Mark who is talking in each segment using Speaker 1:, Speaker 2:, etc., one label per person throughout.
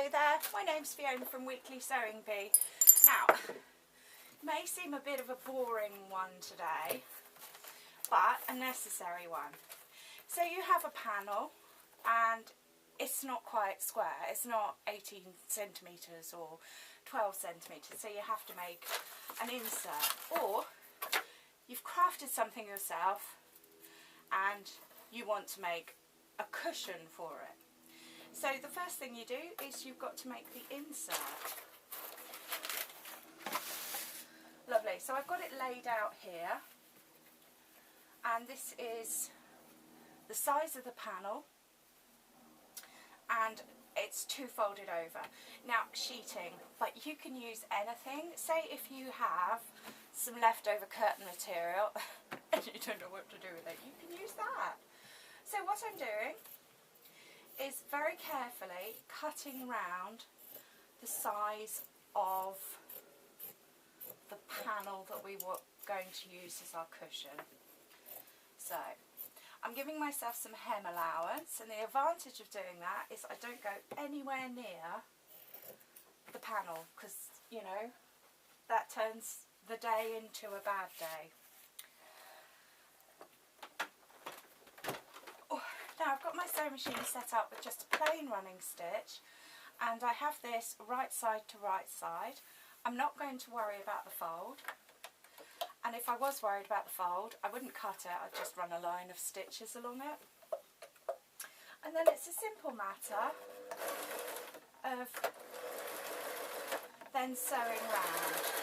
Speaker 1: Hello there, my name's Fiona from Weekly Sewing Bee. Now, it may seem a bit of a boring one today, but a necessary one. So you have a panel and it's not quite square, it's not 18 centimetres or 12 centimetres, so you have to make an insert. Or you've crafted something yourself and you want to make a cushion for it. So the first thing you do is you've got to make the insert. Lovely, so I've got it laid out here, and this is the size of the panel, and it's two folded over. Now, sheeting, but you can use anything. Say if you have some leftover curtain material and you don't know what to do with it, you can use that. So what I'm doing is very carefully cutting round the size of the panel that we were going to use as our cushion. So I'm giving myself some hem allowance, and the advantage of doing that is I don't go anywhere near the panel, because, you know, that turns the day into a bad day. Now I've got my sewing machine set up with just a plain running stitch, and I have this right side to right side. I'm not going to worry about the fold, and if I was worried about the fold I wouldn't cut it, I'd just run a line of stitches along it. And then it's a simple matter of then sewing round.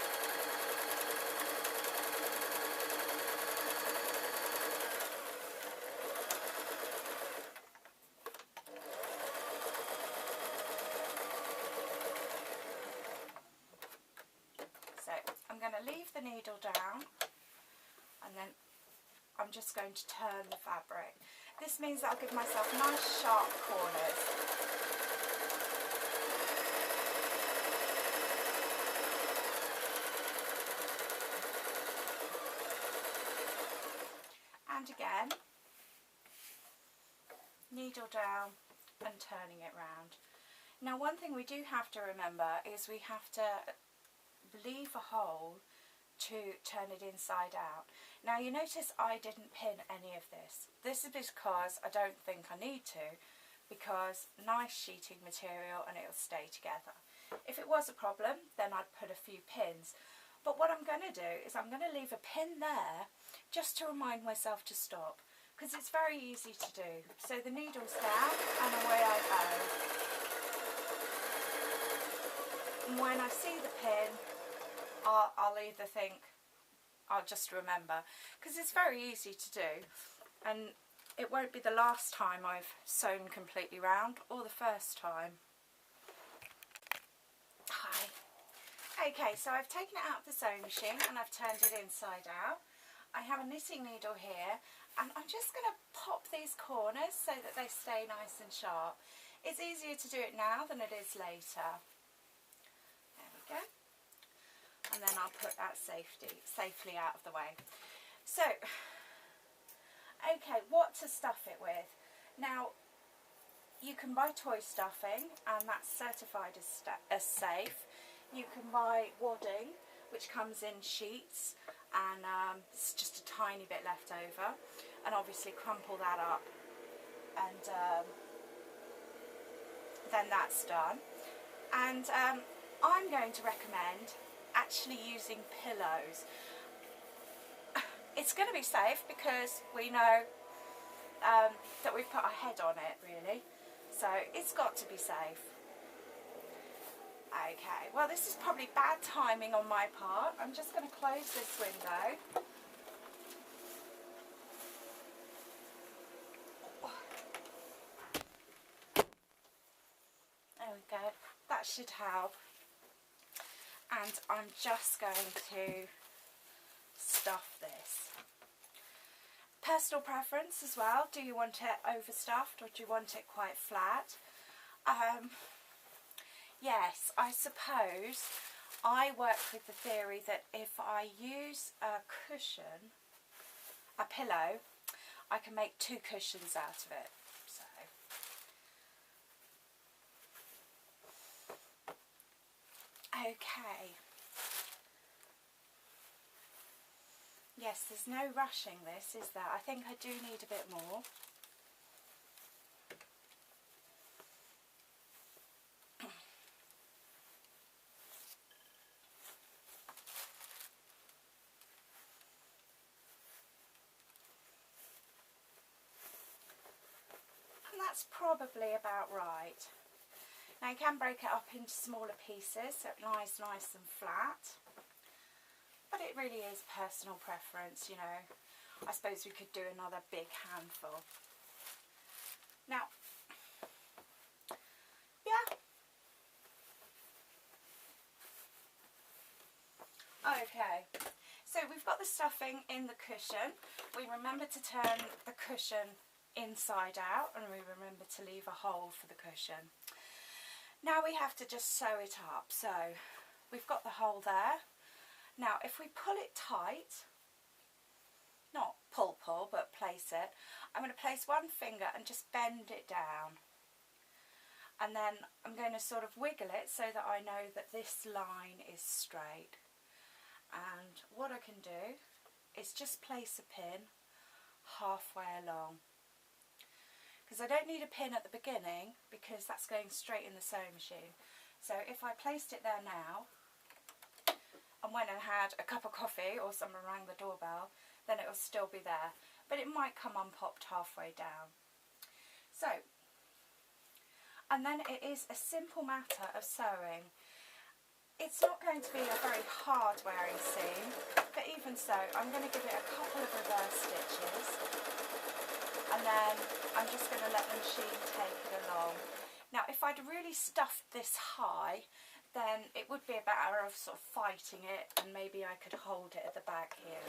Speaker 1: Leave the needle down, and then I'm just going to turn the fabric. This means that I'll give myself nice sharp corners. And again, needle down and turning it round. Now, one thing we do have to remember is we have to leave a hole to turn it inside out. Now you notice I didn't pin any of this. This is because I don't think I need to, because nice sheeting material and it'll stay together. If it was a problem, then I'd put a few pins. But what I'm going to do is I'm going to leave a pin there just to remind myself to stop, because it's very easy to do. So the needle's down and away I go. And when I see the pin, I'll either think, I'll just remember, because it's very easy to do, and it won't be the last time I've sewn completely round, or the first time. Hi. Okay, so I've taken it out of the sewing machine and I've turned it inside out. I have a knitting needle here, and I'm just going to pop these corners so that they stay nice and sharp. It's easier to do it now than it is later. There we go. And then I'll put that safely out of the way. So, okay, what to stuff it with? Now, you can buy toy stuffing, and that's certified as safe. You can buy wadding, which comes in sheets, and it's just a tiny bit left over. And obviously crumple that up, and then that's done. And I'm going to recommend actually using pillows. It's going to be safe because we know that we've put our head on it, really, so it's got to be safe. Okay, well, this is probably bad timing on my part. I'm just going to close this window. There we go, that should help. And I'm just going to stuff this. Personal preference as well. Do you want it overstuffed or do you want it quite flat? Yes, I suppose I work with the theory that if I use a cushion, a pillow, I can make two cushions out of it. So Okay. Yes, there's no rushing this, is there? I think I do need a bit more. And that's probably about right. Now you can break it up into smaller pieces so it lies nice and flat. But it really is personal preference, you know. I suppose we could do another big handful. Now, yeah. Okay, so we've got the stuffing in the cushion. We remember to turn the cushion inside out and we remember to leave a hole for the cushion. Now we have to just sew it up. So we've got the hole there. Now if we pull it tight, not pull, but place it, I'm going to place one finger and just bend it down. And then I'm going to sort of wiggle it so that I know that this line is straight. And what I can do is just place a pin halfway along. Because I don't need a pin at the beginning because that's going straight in the sewing machine. So if I placed it there now and went and had a cup of coffee or someone rang the doorbell, then it will still be there. But it might come unpopped halfway down. So, and then it is a simple matter of sewing. It's not going to be a very hard wearing seam, but even so, I'm going to give it a couple of reverse stitches, and then I'm just going to let the machine take it along. Now, if I'd really stuffed this high, then it would be a matter of sort of fighting it, and maybe I could hold it at the back here.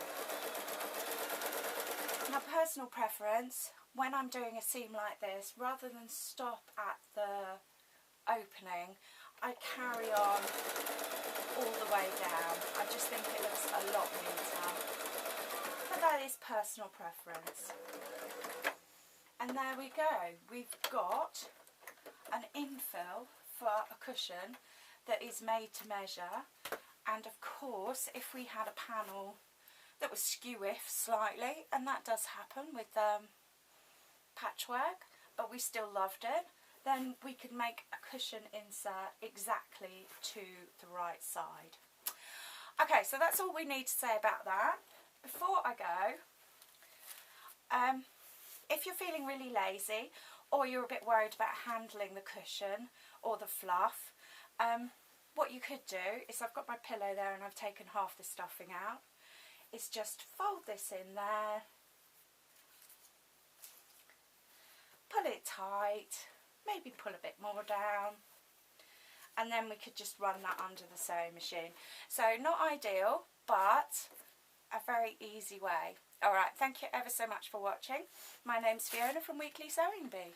Speaker 1: Now, personal preference, when I'm doing a seam like this, rather than stop at the opening, I carry on all the way down. I just think it looks a lot neater. But that is personal preference. And there we go. We've got an infill for a cushion that is made to measure. And of course, if we had a panel that was skew-iff slightly, and that does happen with patchwork, but we still loved it, then we could make a cushion insert exactly to the right side. Okay, so that's all we need to say about that. Before I go, if you're feeling really lazy or you're a bit worried about handling the cushion or the fluff, what you could do is, I've got my pillow there and I've taken half the stuffing out, is just fold this in there, pull it tight, maybe pull a bit more down, and then we could just run that under the sewing machine. So not ideal, but a very easy way. Alright, thank you ever so much for watching. My name's Fiona from Weekly Sewing Bee.